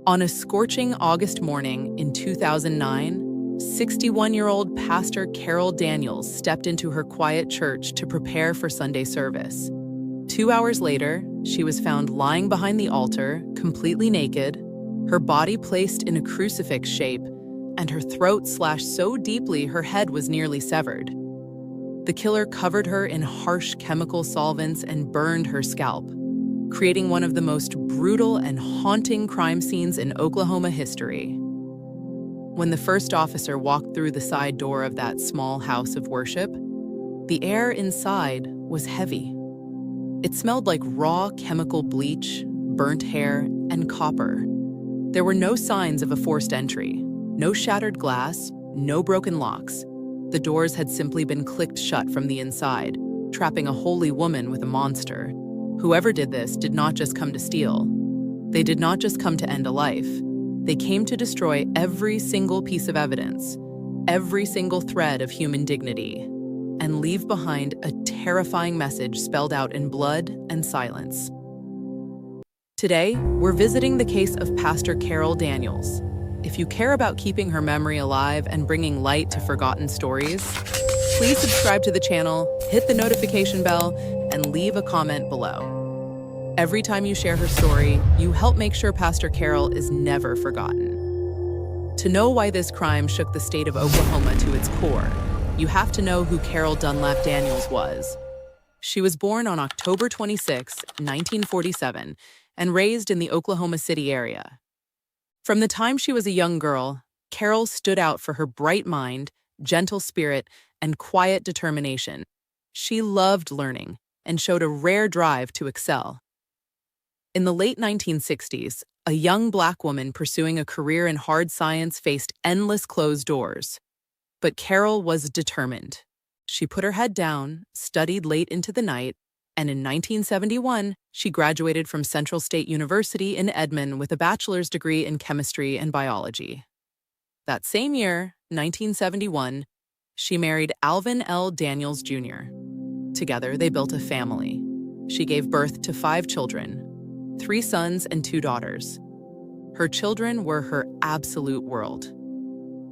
On a scorching August morning in 2009, 61-year-old Pastor Carol Daniels stepped into her quiet church to prepare for Sunday service. 2 hours later, she was found lying behind the altar, completely naked, her body placed in a crucifix shape, and her throat slashed so deeply her head was nearly severed. The killer covered her in harsh chemical solvents and burned her scalp, creating one of the most brutal and haunting crime scenes in Oklahoma history. When the first officer walked through the side door of that small house of worship, the air inside was heavy. It smelled like raw chemical bleach, burnt hair, and copper. There were no signs of a forced entry, no shattered glass, no broken locks. The doors had simply been clicked shut from the inside, trapping a holy woman with a monster. Whoever did this did not just come to steal. They did not just come to end a life. They came to destroy every single piece of evidence, every single thread of human dignity, and leave behind a terrifying message spelled out in blood and silence. Today, we're visiting the case of Pastor Carol Daniels. If you care about keeping her memory alive and bringing light to forgotten stories, please subscribe to the channel, hit the notification bell, and leave a comment below. Every time you share her story, you help make sure Pastor Carol is never forgotten. To know why this crime shook the state of Oklahoma to its core, you have to know who Carol Dunlap Daniels was. She was born on October 26, 1947, and raised in the Oklahoma City area. From the time she was a young girl, Carol stood out for her bright mind, gentle spirit, and quiet determination. She loved learning and showed a rare drive to excel. In the late 1960s, a young Black woman pursuing a career in hard science faced endless closed doors. But Carol was determined. She put her head down, studied late into the night, and in 1971, she graduated from Central State University in Edmond with a bachelor's degree in chemistry and biology. That same year, 1971, she married Alvin L. Daniels, Jr. Together, they built a family. She gave birth to 5 children, 3 sons and 2 daughters. Her children were her absolute world.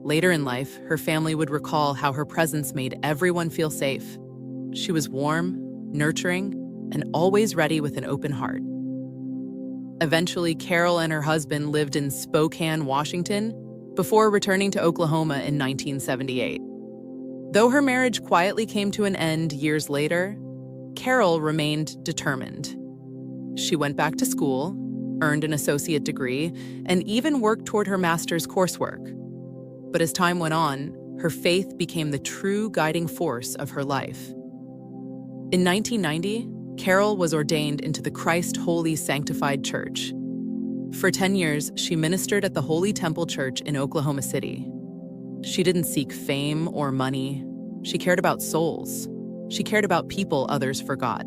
Later in life, her family would recall how her presence made everyone feel safe. She was warm, nurturing, and always ready with an open heart. Eventually, Carol and her husband lived in Spokane, Washington, before returning to Oklahoma in 1978. Though her marriage quietly came to an end years later, Carol remained determined. She went back to school, earned an associate degree, and even worked toward her master's coursework. But as time went on, her faith became the true guiding force of her life. In 1990, Carol was ordained into the Christ Holy Sanctified Church. For 10 years, she ministered at the Holy Temple Church in Oklahoma City. She didn't seek fame or money. She cared about souls. She cared about people others forgot.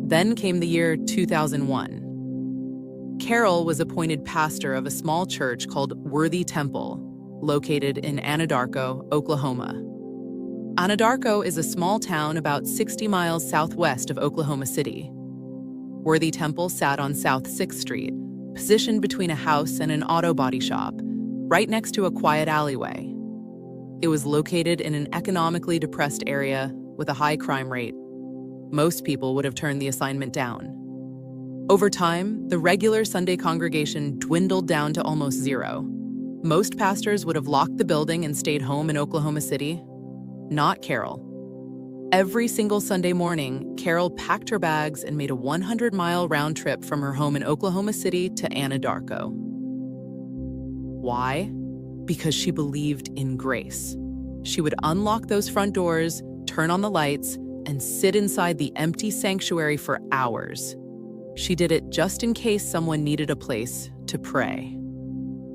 Then came the year 2001. Carol was appointed pastor of a small church called Worthy Temple, located in Anadarko, Oklahoma. Anadarko is a small town about 60 miles southwest of Oklahoma City. Worthy Temple sat on South 6th Street, positioned between a house and an auto body shop, right next to a quiet alleyway. It was located in an economically depressed area with a high crime rate. Most people would have turned the assignment down. Over time, the regular Sunday congregation dwindled down to almost zero. Most pastors would have locked the building and stayed home in Oklahoma City. Not Carol. Every single Sunday morning, Carol packed her bags and made a 100-mile round trip from her home in Oklahoma City to Anadarko. Why? Because she believed in grace. She would unlock those front doors, turn on the lights, and sit inside the empty sanctuary for hours. She did it just in case someone needed a place to pray.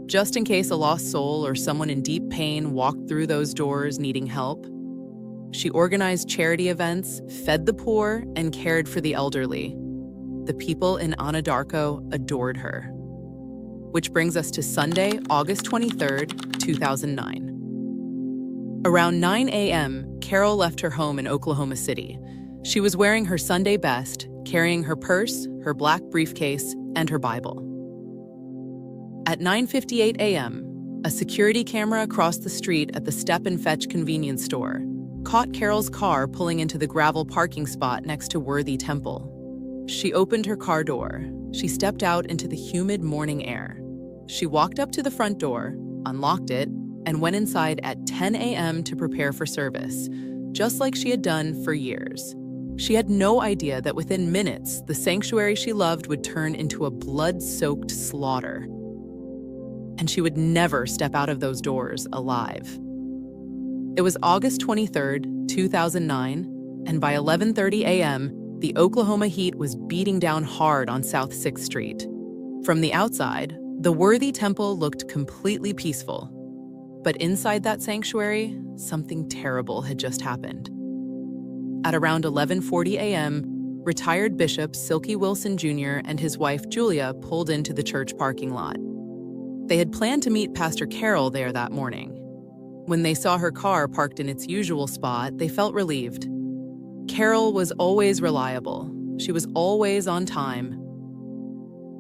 Just in case a lost soul or someone in deep pain walked through those doors needing help. She organized charity events, fed the poor, and cared for the elderly. The people in Anadarko adored her. Which brings us to Sunday, August 23rd, 2009. Around 9 a.m., Carol left her home in Oklahoma City. She was wearing her Sunday best, carrying her purse, her black briefcase, and her Bible. At 9:58 a.m., a security camera across the street at the Step and Fetch convenience store caught Carol's car pulling into the gravel parking spot next to Worthy Temple. She opened her car door. She stepped out into the humid morning air. She walked up to the front door, unlocked it, and went inside at 10 a.m. to prepare for service, just like she had done for years. She had no idea that within minutes, the sanctuary she loved would turn into a blood-soaked slaughter. And she would never step out of those doors alive. It was August 23rd, 2009, and by 11:30 a.m., the Oklahoma heat was beating down hard on South 6th Street. From the outside, the Worthy Temple looked completely peaceful. But inside that sanctuary, something terrible had just happened. At around 11:40 a.m., retired Bishop Silky Wilson Jr. and his wife Julia pulled into the church parking lot. They had planned to meet Pastor Carol there that morning. When they saw her car parked in its usual spot, they felt relieved. Carol was always reliable. She was always on time.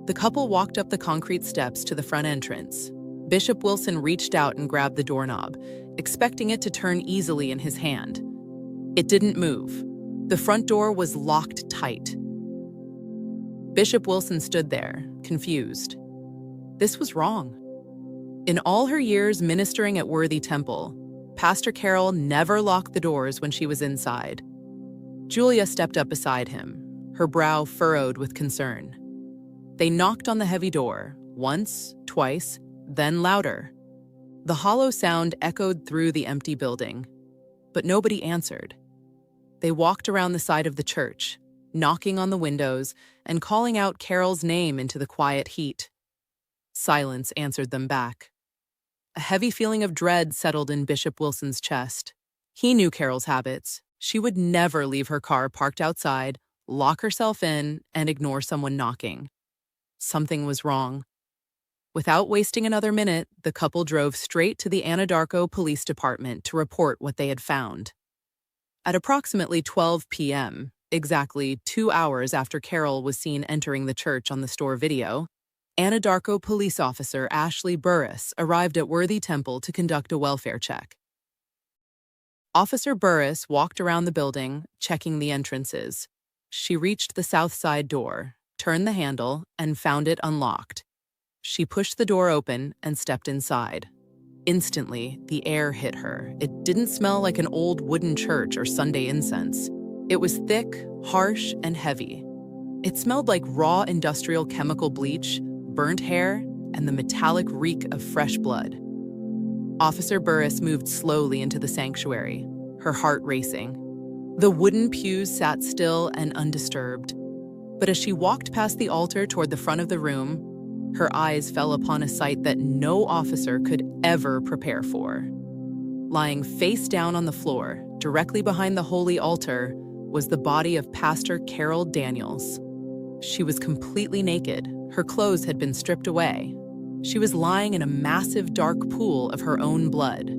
The couple walked up the concrete steps to the front entrance. Bishop Wilson reached out and grabbed the doorknob, expecting it to turn easily in his hand. It didn't move. The front door was locked tight. Bishop Wilson stood there, confused. This was wrong. In all her years ministering at Worthy Temple, Pastor Carol never locked the doors when she was inside. Julia stepped up beside him, her brow furrowed with concern. They knocked on the heavy door, once, twice, then louder. The hollow sound echoed through the empty building, but nobody answered. They walked around the side of the church, knocking on the windows and calling out Carol's name into the quiet heat. Silence answered them back. A heavy feeling of dread settled in Bishop Wilson's chest. He knew Carol's habits. She would never leave her car parked outside, lock herself in, and ignore someone knocking. Something was wrong. Without wasting another minute, the couple drove straight to the Anadarko Police Department to report what they had found. At approximately 12 p.m., exactly 2 hours after Carol was seen entering the church on the store video, Anadarko police officer Ashley Burris arrived at Worthy Temple to conduct a welfare check. Officer Burris walked around the building, checking the entrances. She reached the south side door, turned the handle, and found it unlocked. She pushed the door open and stepped inside. Instantly, the air hit her. It didn't smell like an old wooden church or Sunday incense. It was thick, harsh, and heavy. It smelled like raw industrial chemical bleach, burnt hair, and the metallic reek of fresh blood. Officer Burris moved slowly into the sanctuary, her heart racing. The wooden pews sat still and undisturbed. But as she walked past the altar toward the front of the room, her eyes fell upon a sight that no officer could ever prepare for. Lying face down on the floor, directly behind the holy altar, was the body of Pastor Carol Daniels. She was completely naked. Her clothes had been stripped away. She was lying in a massive dark pool of her own blood.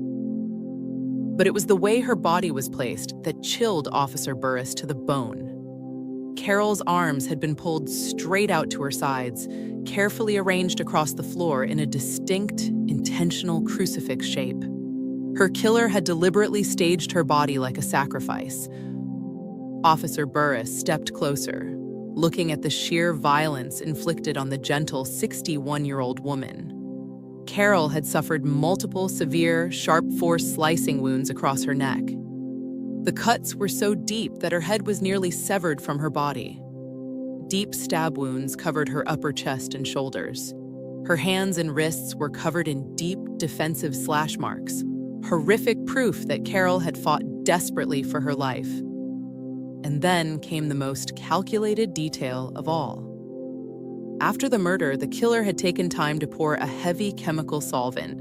But it was the way her body was placed that chilled Officer Burris to the bone. Carol's arms had been pulled straight out to her sides, carefully arranged across the floor in a distinct, intentional crucifix shape. Her killer had deliberately staged her body like a sacrifice. Officer Burris stepped closer, looking at the sheer violence inflicted on the gentle 61-year-old woman. Carol had suffered multiple severe, sharp-force slicing wounds across her neck. The cuts were so deep that her head was nearly severed from her body. Deep stab wounds covered her upper chest and shoulders. Her hands and wrists were covered in deep, defensive slash marks, horrific proof that Carol had fought desperately for her life. And then came the most calculated detail of all. After the murder, the killer had taken time to pour a heavy chemical solvent,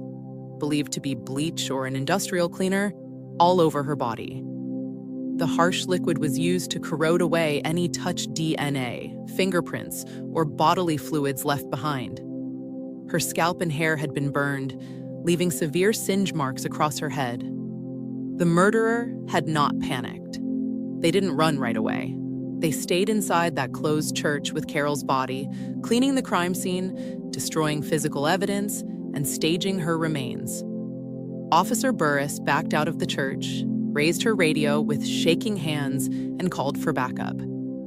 believed to be bleach or an industrial cleaner, all over her body. The harsh liquid was used to corrode away any touched DNA, fingerprints, or bodily fluids left behind. Her scalp and hair had been burned, leaving severe singe marks across her head. The murderer had not panicked. They didn't run right away. They stayed inside that closed church with Carol's body, cleaning the crime scene, destroying physical evidence and staging her remains. Officer Burris backed out of the church, raised her radio with shaking hands, and called for backup.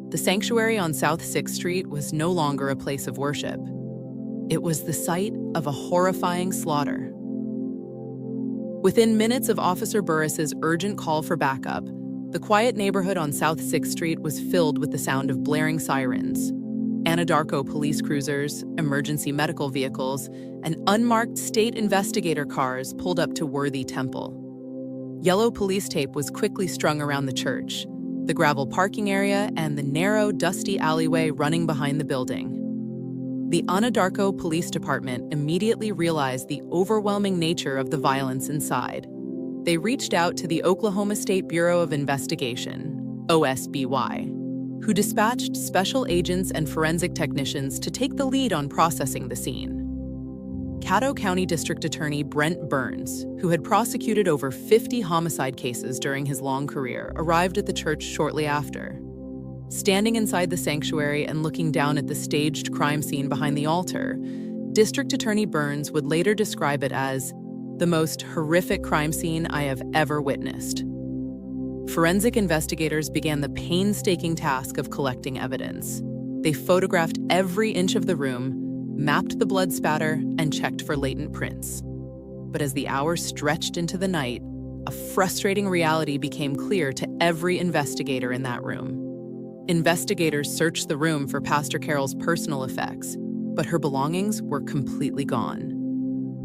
The sanctuary on South 6th Street was no longer a place of worship. It was the site of a horrifying slaughter. Within minutes of Officer Burris's urgent call for backup, the quiet neighborhood on South 6th Street was filled with the sound of blaring sirens. Anadarko police cruisers, emergency medical vehicles, and unmarked state investigator cars pulled up to Worthy Temple. Yellow police tape was quickly strung around the church, the gravel parking area, and the narrow, dusty alleyway running behind the building. The Anadarko Police Department immediately realized the overwhelming nature of the violence inside. They reached out to the Oklahoma State Bureau of Investigation, OSBY, who dispatched special agents and forensic technicians to take the lead on processing the scene. Caddo County District Attorney Brent Burns, who had prosecuted over 50 homicide cases during his long career, arrived at the church shortly after. Standing inside the sanctuary and looking down at the staged crime scene behind the altar, District Attorney Burns would later describe it as the most horrific crime scene I have ever witnessed. Forensic investigators began the painstaking task of collecting evidence. They photographed every inch of the room, mapped the blood spatter, and checked for latent prints. But as the hours stretched into the night, a frustrating reality became clear to every investigator in that room. Investigators searched the room for Pastor Carol's personal effects, but her belongings were completely gone.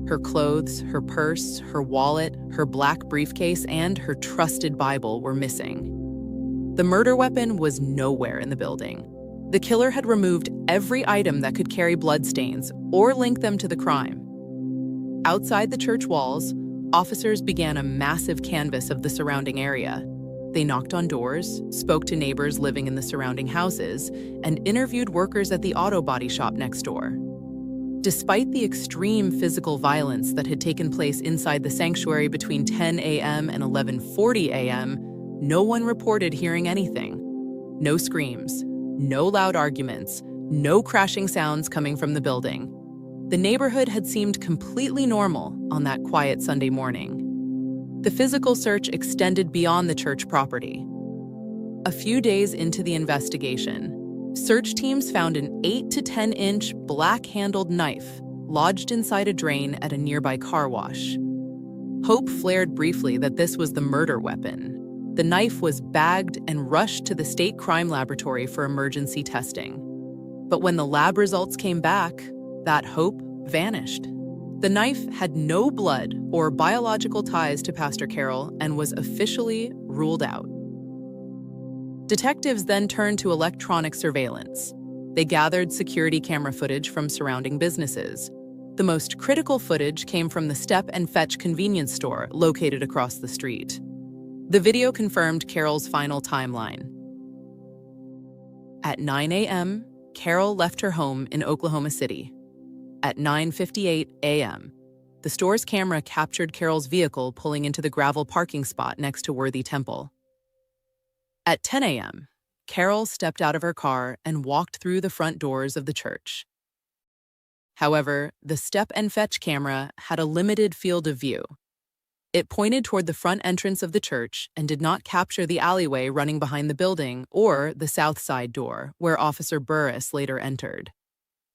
Her clothes, her purse, her wallet, her black briefcase, and her trusted Bible were missing. The murder weapon was nowhere in the building. The killer had removed every item that could carry bloodstains or link them to the crime. Outside the church walls, officers began a massive canvass of the surrounding area. They knocked on doors, spoke to neighbors living in the surrounding houses, and interviewed workers at the auto body shop next door. Despite the extreme physical violence that had taken place inside the sanctuary between 10 a.m. and 11:40 a.m., no one reported hearing anything. No screams, no loud arguments, no crashing sounds coming from the building. The neighborhood had seemed completely normal on that quiet Sunday morning. The physical search extended beyond the church property. A few days into the investigation, search teams found an 8 to 10-inch black-handled knife lodged inside a drain at a nearby car wash. Hope flared briefly that this was the murder weapon. The knife was bagged and rushed to the state crime laboratory for emergency testing. But when the lab results came back, that hope vanished. The knife had no blood or biological ties to Pastor Carol and was officially ruled out. Detectives then turned to electronic surveillance. They gathered security camera footage from surrounding businesses. The most critical footage came from the Step and Fetch convenience store located across the street. The video confirmed Carol's final timeline. At 9 a.m., Carol left her home in Oklahoma City. At 9:58 a.m., the store's camera captured Carol's vehicle pulling into the gravel parking spot next to Worthy Temple. At 10 a.m., Carol stepped out of her car and walked through the front doors of the church. However, the Step and Fetch camera had a limited field of view. It pointed toward the front entrance of the church and did not capture the alleyway running behind the building or the south side door, where Officer Burris later entered.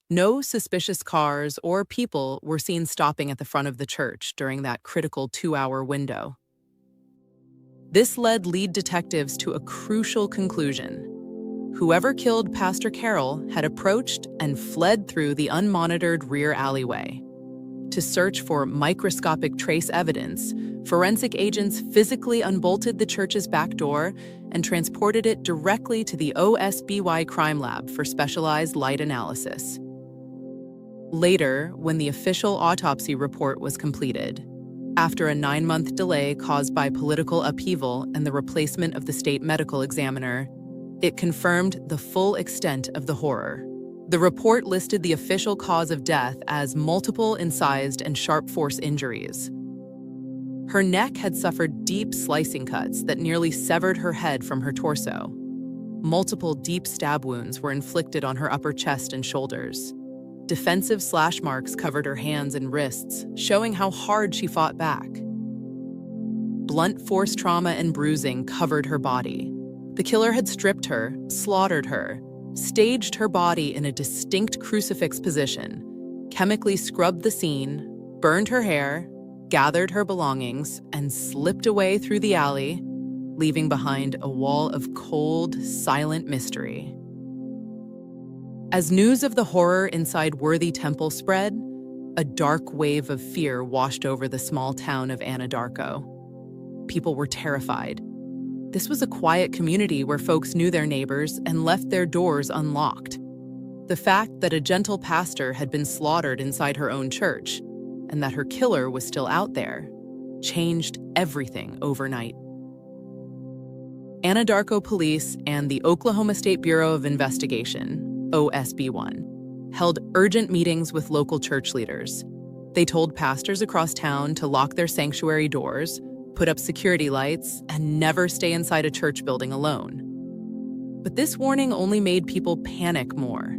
No suspicious cars or people were seen stopping at the front of the church during that critical 2-hour window. This led lead detectives to a crucial conclusion. Whoever killed Pastor Carol had approached and fled through the unmonitored rear alleyway. To search for microscopic trace evidence, forensic agents physically unbolted the church's back door and transported it directly to the OSBY crime lab for specialized light analysis. Later, when the official autopsy report was completed, after a 9-month delay caused by political upheaval and the replacement of the state medical examiner, it confirmed the full extent of the horror. The report listed the official cause of death as multiple incised and sharp force injuries. Her neck had suffered deep slicing cuts that nearly severed her head from her torso. Multiple deep stab wounds were inflicted on her upper chest and shoulders. Defensive slash marks covered her hands and wrists, showing how hard she fought back. Blunt force trauma and bruising covered her body. The killer had stripped her, slaughtered her, staged her body in a distinct crucifix position, chemically scrubbed the scene, burned her hair, gathered her belongings, and slipped away through the alley, leaving behind a wall of cold, silent mystery. As news of the horror inside Worthy Temple spread, a dark wave of fear washed over the small town of Anadarko. People were terrified. This was a quiet community where folks knew their neighbors and left their doors unlocked. The fact that a gentle pastor had been slaughtered inside her own church, and that her killer was still out there, changed everything overnight. Anadarko Police and the Oklahoma State Bureau of Investigation, OSB-1, held urgent meetings with local church leaders. They told pastors across town to lock their sanctuary doors, put up security lights, and never stay inside a church building alone. But this warning only made people panic more.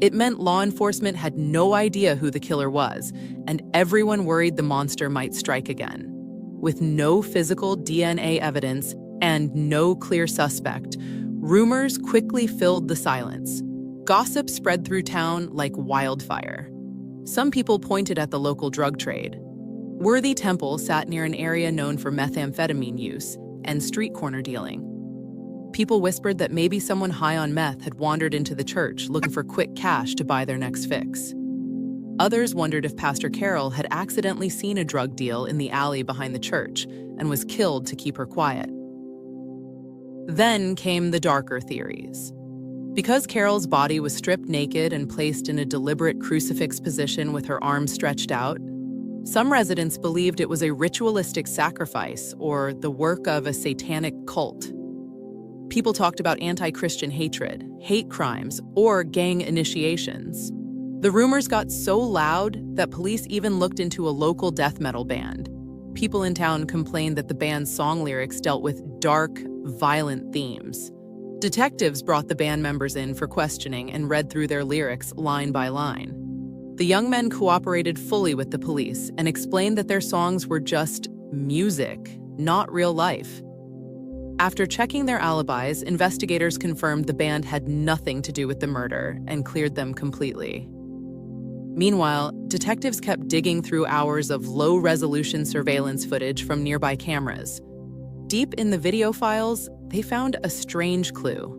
It meant law enforcement had no idea who the killer was, and everyone worried the monster might strike again. With no physical DNA evidence and no clear suspect, rumors quickly filled the silence. Gossip spread through town like wildfire. Some people pointed at the local drug trade. Worthy Temple sat near an area known for methamphetamine use and street corner dealing. People whispered that maybe someone high on meth had wandered into the church looking for quick cash to buy their next fix. Others wondered if Pastor Carol had accidentally seen a drug deal in the alley behind the church and was killed to keep her quiet. Then came the darker theories. Because Carol's body was stripped naked and placed in a deliberate crucifix position with her arms stretched out, some residents believed it was a ritualistic sacrifice or the work of a satanic cult. People talked about anti-Christian hatred, hate crimes, or gang initiations. The rumors got so loud that police even looked into a local death metal band. People in town complained that the band's song lyrics dealt with dark, violent themes. Detectives brought the band members in for questioning and read through their lyrics line by line. The young men cooperated fully with the police and explained that their songs were just music, not real life. After checking their alibis, investigators confirmed the band had nothing to do with the murder and cleared them completely. Meanwhile, detectives kept digging through hours of low-resolution surveillance footage from nearby cameras. Deep in the video files, they found a strange clue.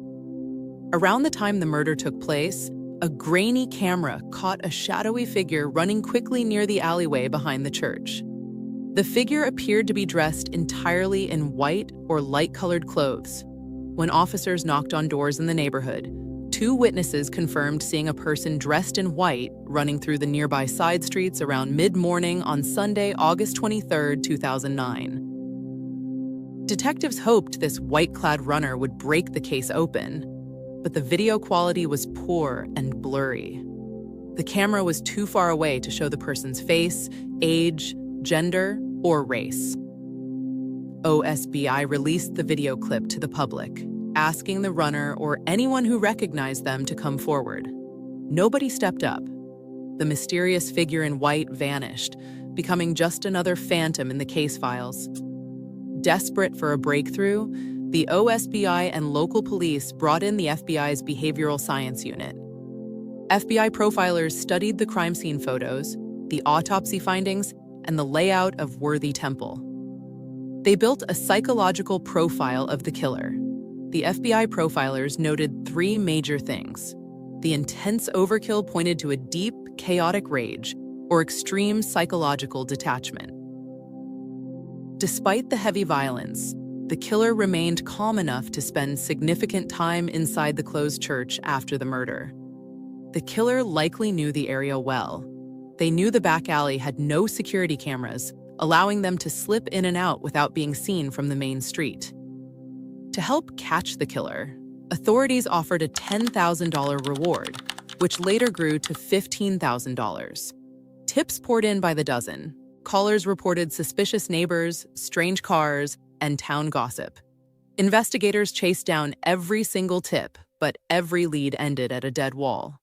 Around the time the murder took place, a grainy camera caught a shadowy figure running quickly near the alleyway behind the church. The figure appeared to be dressed entirely in white or light-colored clothes. When officers knocked on doors in the neighborhood, 2 witnesses confirmed seeing a person dressed in white running through the nearby side streets around mid-morning on Sunday, August 23, 2009. Detectives hoped this white-clad runner would break the case open, but the video quality was poor and blurry. The camera was too far away to show the person's face, age, gender, or race. OSBI released the video clip to the public, asking the runner or anyone who recognized them to come forward. Nobody stepped up. The mysterious figure in white vanished, becoming just another phantom in the case files. Desperate for a breakthrough, the OSBI and local police brought in the FBI's Behavioral Science Unit. FBI profilers studied the crime scene photos, the autopsy findings, and the layout of Worthy Temple. They built a psychological profile of the killer. The FBI profilers noted 3 major things. The intense overkill pointed to a deep, chaotic rage or extreme psychological detachment. Despite the heavy violence, the killer remained calm enough to spend significant time inside the closed church after the murder. The killer likely knew the area well. They knew the back alley had no security cameras, allowing them to slip in and out without being seen from the main street. To help catch the killer, authorities offered a $10,000 reward, which later grew to $15,000. Tips poured in by the dozen. Callers reported suspicious neighbors, strange cars, and town gossip. Investigators chased down every single tip, but every lead ended at a dead wall.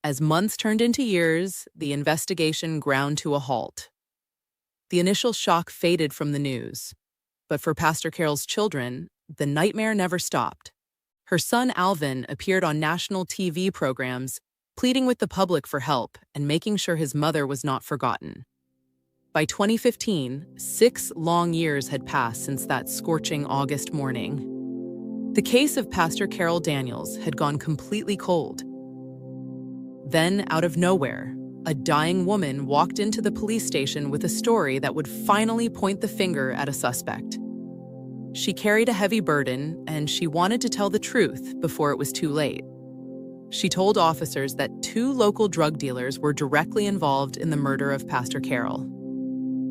As months turned into years, the investigation ground to a halt. The initial shock faded from the news, but for Pastor Carol's children, the nightmare never stopped. Her son Alvin appeared on national TV programs, pleading with the public for help and making sure his mother was not forgotten. By 2015, 6 long years had passed since that scorching August morning. The case of Pastor Carol Daniels had gone completely cold. Then, out of nowhere, a dying woman walked into the police station with a story that would finally point the finger at a suspect. She carried a heavy burden, and she wanted to tell the truth before it was too late. She told officers that 2 local drug dealers were directly involved in the murder of Pastor Carol.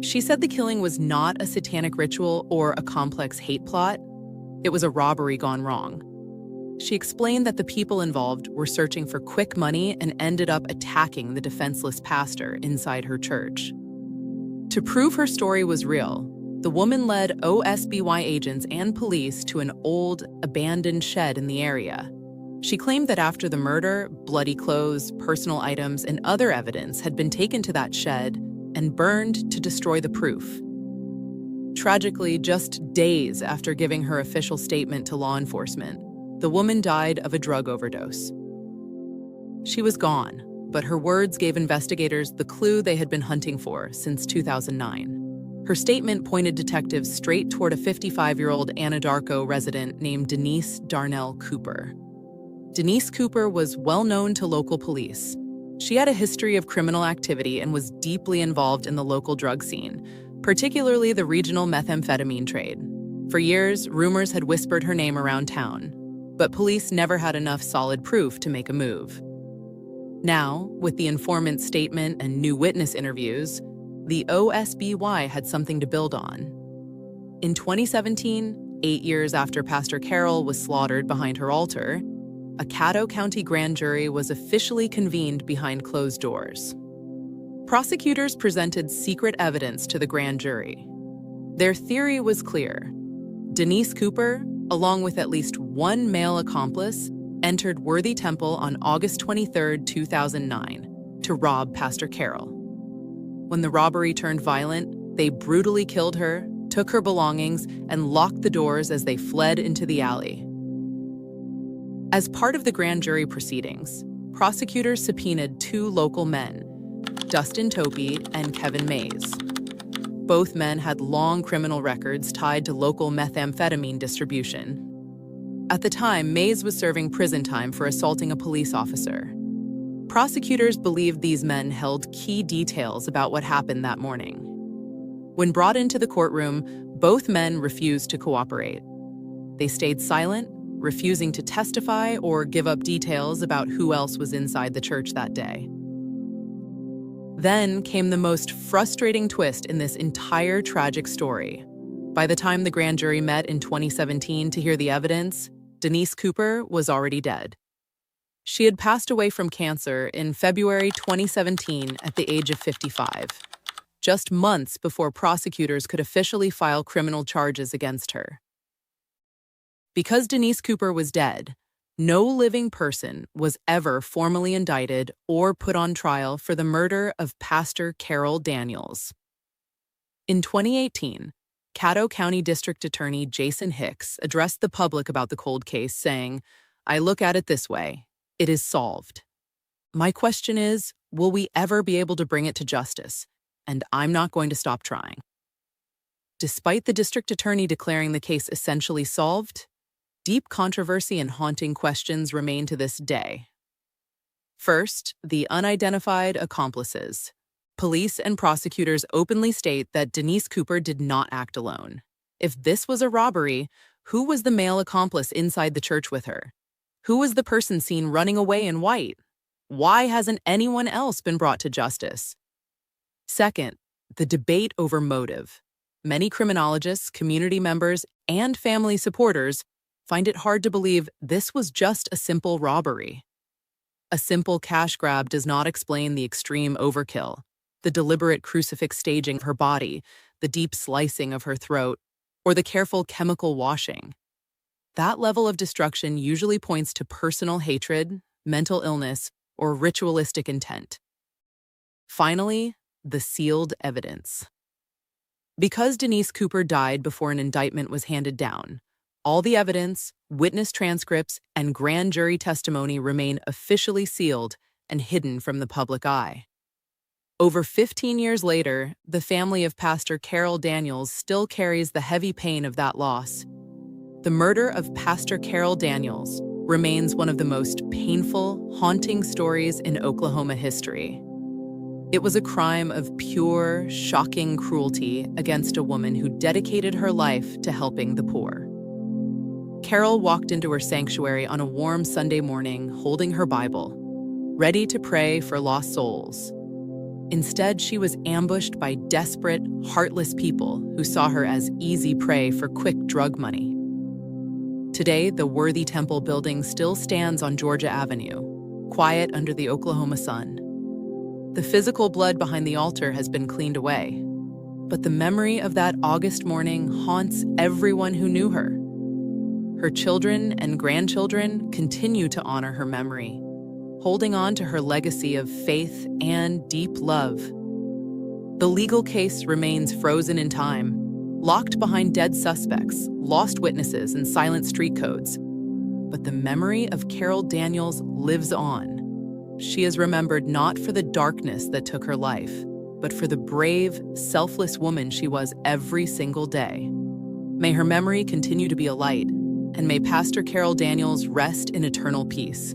She said the killing was not a satanic ritual or a complex hate plot. It was a robbery gone wrong. She explained that the people involved were searching for quick money and ended up attacking the defenseless pastor inside her church. To prove her story was real, the woman led OSBY agents and police to an old, abandoned shed in the area. She claimed that after the murder, bloody clothes, personal items, and other evidence had been taken to that shed and burned to destroy the proof. Tragically, just days after giving her official statement to law enforcement, the woman died of a drug overdose. She was gone, but her words gave investigators the clue they had been hunting for since 2009. Her statement pointed detectives straight toward a 55-year-old Anadarko resident named Denise Darnell Cooper. Denise Cooper was well known to local police. She had a history of criminal activity and was deeply involved in the local drug scene, particularly the regional methamphetamine trade. For years, rumors had whispered her name around town, but police never had enough solid proof to make a move. Now, with the informant's statement and new witness interviews, the OSBY had something to build on. In 2017, 8 years after Pastor Carol was slaughtered behind her altar, a Caddo County grand jury was officially convened behind closed doors. Prosecutors presented secret evidence to the grand jury. Their theory was clear. Denise Cooper, along with at least 1 male accomplice, entered Worthy Temple on August 23, 2009, to rob Pastor Carol. When the robbery turned violent, they brutally killed her, took her belongings, and locked the doors as they fled into the alley. As part of the grand jury proceedings, prosecutors subpoenaed 2 local men, Dustin Topi and Kevin Mays. Both men had long criminal records tied to local methamphetamine distribution. At the time, Mays was serving prison time for assaulting a police officer. Prosecutors believed these men held key details about what happened that morning. When brought into the courtroom, both men refused to cooperate. They stayed silent, refusing to testify or give up details about who else was inside the church that day. Then came the most frustrating twist in this entire tragic story. By the time the grand jury met in 2017 to hear the evidence, Denise Cooper was already dead. She had passed away from cancer in February 2017 at the age of 55, just months before prosecutors could officially file criminal charges against her. Because Denise Cooper was dead, no living person was ever formally indicted or put on trial for the murder of Pastor Carol Daniels. In 2018, Caddo County District Attorney Jason Hicks addressed the public about the cold case, saying, "I look at it this way. It is solved. My question is, will we ever be able to bring it to justice? And I'm not going to stop trying." Despite the district attorney declaring the case essentially solved, deep controversy and haunting questions remain to this day. First, the unidentified accomplices. Police and prosecutors openly state that Denise Cooper did not act alone. If this was a robbery, who was the male accomplice inside the church with her? Who was the person seen running away in white? Why hasn't anyone else been brought to justice? Second, the debate over motive. Many criminologists, community members, and family supporters find it hard to believe this was just a simple robbery. A simple cash grab does not explain the extreme overkill, the deliberate crucifix staging of her body, the deep slicing of her throat, or the careful chemical washing. That level of destruction usually points to personal hatred, mental illness, or ritualistic intent. Finally, the sealed evidence. Because Denise Cooper died before an indictment was handed down, all the evidence, witness transcripts, and grand jury testimony remain officially sealed and hidden from the public eye. Over 15 years later, the family of Pastor Carol Daniels still carries the heavy pain of that loss. The murder of Pastor Carol Daniels remains one of the most painful, haunting stories in Oklahoma history. It was a crime of pure, shocking cruelty against a woman who dedicated her life to helping the poor. Carol walked into her sanctuary on a warm Sunday morning holding her Bible, ready to pray for lost souls. Instead, she was ambushed by desperate, heartless people who saw her as easy prey for quick drug money. Today, the worthy temple building still stands on Georgia Avenue, quiet under the Oklahoma sun. The physical blood behind the altar has been cleaned away, but the memory of that August morning haunts everyone who knew her. Her children and grandchildren continue to honor her memory, holding on to her legacy of faith and deep love. The legal case remains frozen in time, locked behind dead suspects, lost witnesses, and silent street codes. But the memory of Carol Daniels lives on. She is remembered not for the darkness that took her life, but for the brave, selfless woman she was every single day. May her memory continue to be a light, and may Pastor Carol Daniels rest in eternal peace.